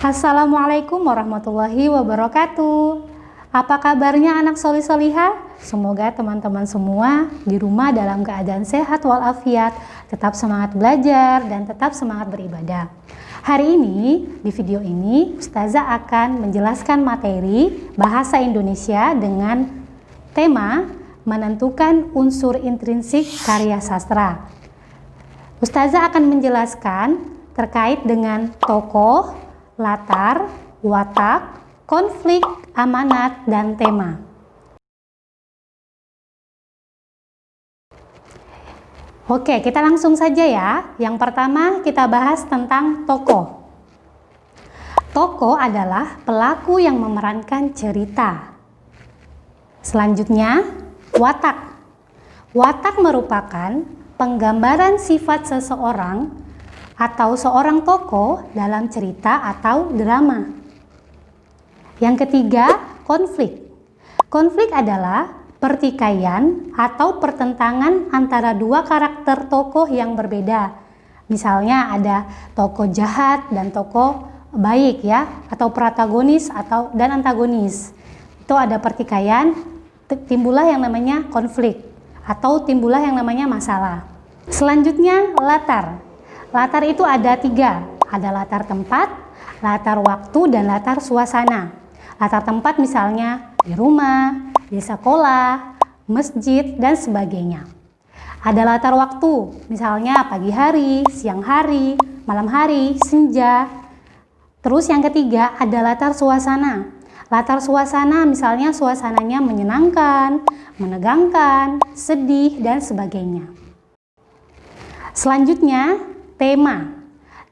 Assalamualaikum warahmatullahi wabarakatuh. Apa kabarnya anak solih-solihah? Semoga teman-teman semua di rumah dalam keadaan sehat walafiat, tetap semangat belajar dan tetap semangat beribadah. Hari ini, di video ini, Ustazah akan menjelaskan materi bahasa Indonesia dengan tema menentukan unsur intrinsik karya sastra. Ustazah akan menjelaskan terkait dengan tokoh, latar, watak, konflik, amanat, dan tema. Oke, kita langsung saja ya. Yang pertama kita bahas tentang tokoh. Tokoh adalah pelaku yang memerankan cerita. Selanjutnya, watak. Watak merupakan penggambaran sifat seseorang atau seorang tokoh dalam cerita atau drama. Yang ketiga, konflik. Konflik adalah pertikaian atau pertentangan antara dua karakter tokoh yang berbeda. Misalnya ada tokoh jahat dan tokoh baik ya, atau protagonis dan antagonis. Itu ada pertikaian, timbullah yang namanya konflik atau timbullah yang namanya masalah. Selanjutnya, latar. Latar itu ada 3, ada latar tempat, latar waktu, dan latar suasana. Latar tempat misalnya di rumah, di sekolah, masjid, dan sebagainya. Ada latar waktu, misalnya pagi hari, siang hari, malam hari, senja. Terus yang ketiga ada latar suasana. Latar suasana misalnya suasananya menyenangkan, menegangkan, sedih, dan sebagainya. Selanjutnya, tema.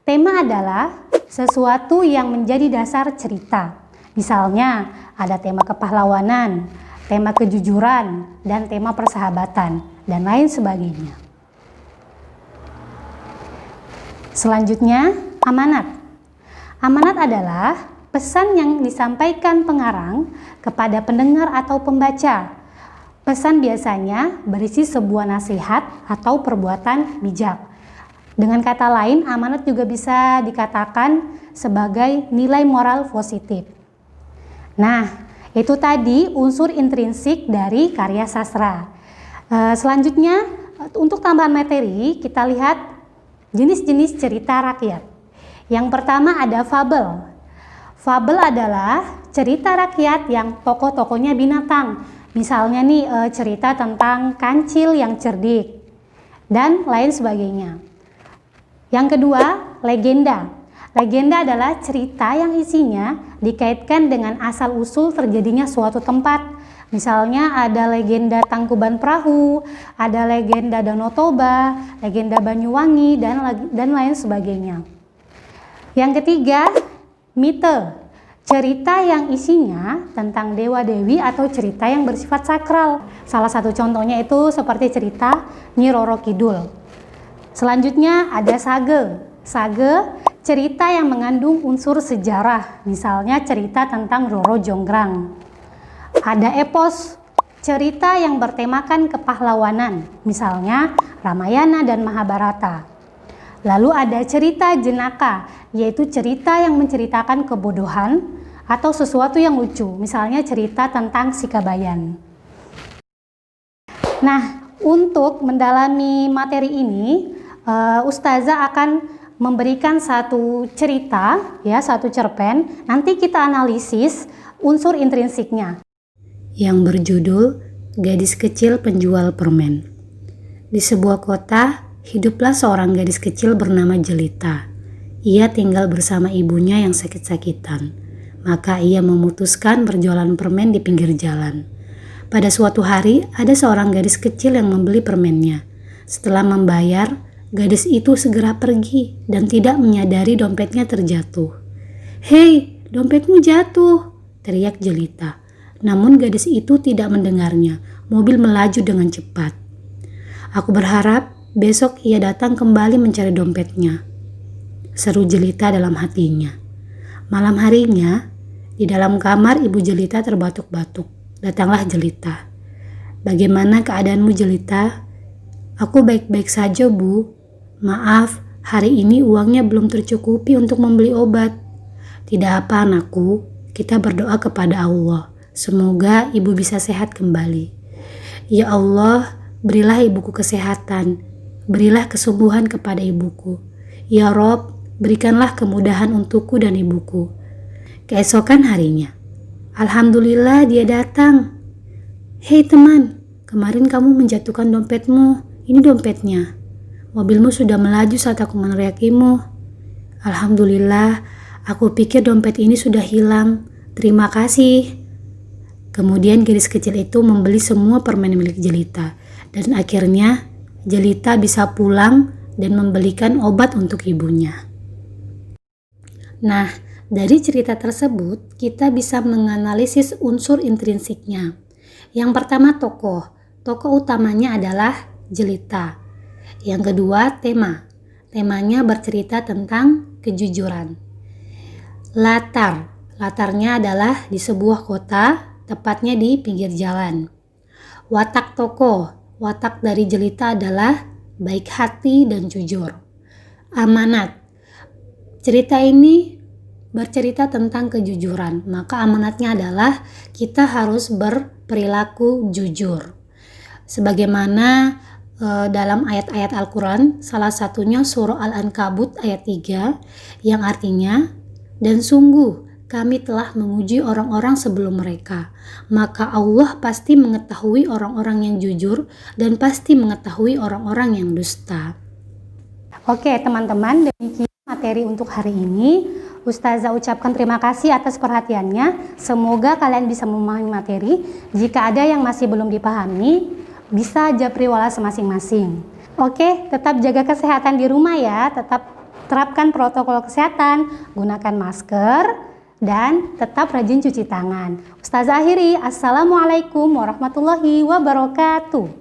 Tema adalah sesuatu yang menjadi dasar cerita. Misalnya, ada tema kepahlawanan, tema kejujuran, dan tema persahabatan, dan lain sebagainya. Selanjutnya, amanat. Amanat adalah pesan yang disampaikan pengarang kepada pendengar atau pembaca. Pesan biasanya berisi sebuah nasihat atau perbuatan bijak. Dengan kata lain, amanat juga bisa dikatakan sebagai nilai moral positif. Nah, itu tadi unsur intrinsik dari karya sastra. Selanjutnya, untuk tambahan materi, kita lihat jenis-jenis cerita rakyat. Yang pertama ada fabel. Fabel adalah cerita rakyat yang tokoh-tokohnya binatang. Misalnya nih cerita tentang kancil yang cerdik dan lain sebagainya. Yang kedua, legenda. Legenda adalah cerita yang isinya dikaitkan dengan asal-usul terjadinya suatu tempat. Misalnya ada legenda Tangkuban Perahu, ada legenda Danau Toba, legenda Banyuwangi, dan lain sebagainya. Yang ketiga, mite. Cerita yang isinya tentang dewa-dewi atau cerita yang bersifat sakral. Salah satu contohnya itu seperti cerita Nyi Roro Kidul. Selanjutnya ada sage. Sage, cerita yang mengandung unsur sejarah. Misalnya cerita tentang Roro Jonggrang. Ada epos, cerita yang bertemakan kepahlawanan. Misalnya Ramayana dan Mahabharata. Lalu ada cerita jenaka, yaitu cerita yang menceritakan kebodohan atau sesuatu yang lucu, misalnya cerita tentang Sikabayan. Nah, untuk mendalami materi ini, Ustazah akan memberikan satu cerita, ya, satu cerpen. Nanti kita analisis unsur intrinsiknya. Yang berjudul Gadis Kecil Penjual Permen. Di sebuah kota, hiduplah seorang gadis kecil bernama Jelita. Ia tinggal bersama ibunya yang sakit-sakitan. Maka ia memutuskan berjualan permen di pinggir jalan. Pada suatu hari, ada seorang gadis kecil yang membeli permennya. Setelah membayar, gadis itu segera pergi dan tidak menyadari dompetnya terjatuh. "Hei, dompetmu jatuh!" teriak Jelita. Namun gadis itu tidak mendengarnya. Mobil melaju dengan cepat. "Aku berharap besok ia datang kembali mencari dompetnya," seru Jelita dalam hatinya. Malam harinya, di dalam kamar ibu Jelita terbatuk-batuk. Datanglah Jelita. "Bagaimana keadaanmu, Jelita?" "Aku baik-baik saja, Bu. Maaf, hari ini uangnya belum tercukupi untuk membeli obat." Tidak apa anakku, kita berdoa kepada Allah. Semoga ibu bisa sehat kembali. Ya Allah, berilah ibuku kesehatan. Berilah kesembuhan kepada ibuku. Ya Rob, berikanlah kemudahan untukku dan ibuku. Keesokan harinya, alhamdulillah dia datang. Hei teman, kemarin kamu menjatuhkan dompetmu. Ini dompetnya. Mobilmu sudah melaju saat aku meneriakimu. Alhamdulillah, aku pikir dompet ini sudah hilang. Terima kasih. Kemudian gadis kecil itu membeli semua permen milik Jelita. Dan akhirnya Jelita bisa pulang dan membelikan obat untuk ibunya. Nah, dari cerita tersebut kita bisa menganalisis unsur intrinsiknya. Yang pertama tokoh. Tokoh utamanya adalah Jelita. Yang kedua tema. Temanya bercerita tentang kejujuran. Latarnya adalah di sebuah kota, tepatnya di pinggir jalan. Watak tokoh. Watak dari Jelita adalah baik hati dan jujur. Amanat. Cerita ini bercerita tentang kejujuran. Maka amanatnya adalah kita harus berperilaku jujur. Sebagaimana dalam ayat-ayat Al-Quran, salah satunya surah Al-Ankabut ayat 3 yang artinya, dan sungguh kami telah menguji orang-orang sebelum mereka, maka Allah pasti mengetahui orang-orang yang jujur dan pasti mengetahui orang-orang yang dusta. Oke teman-teman, demikian materi untuk hari ini. Ustazah ucapkan terima kasih atas perhatiannya. Semoga kalian bisa memahami materi. Jika ada yang masih belum dipahami, bisa japri walas masing-masing. Oke, tetap jaga kesehatan di rumah ya. Tetap terapkan protokol kesehatan, gunakan masker, dan tetap rajin cuci tangan. Ustazah akhiri, Assalamualaikum warahmatullahi wabarakatuh.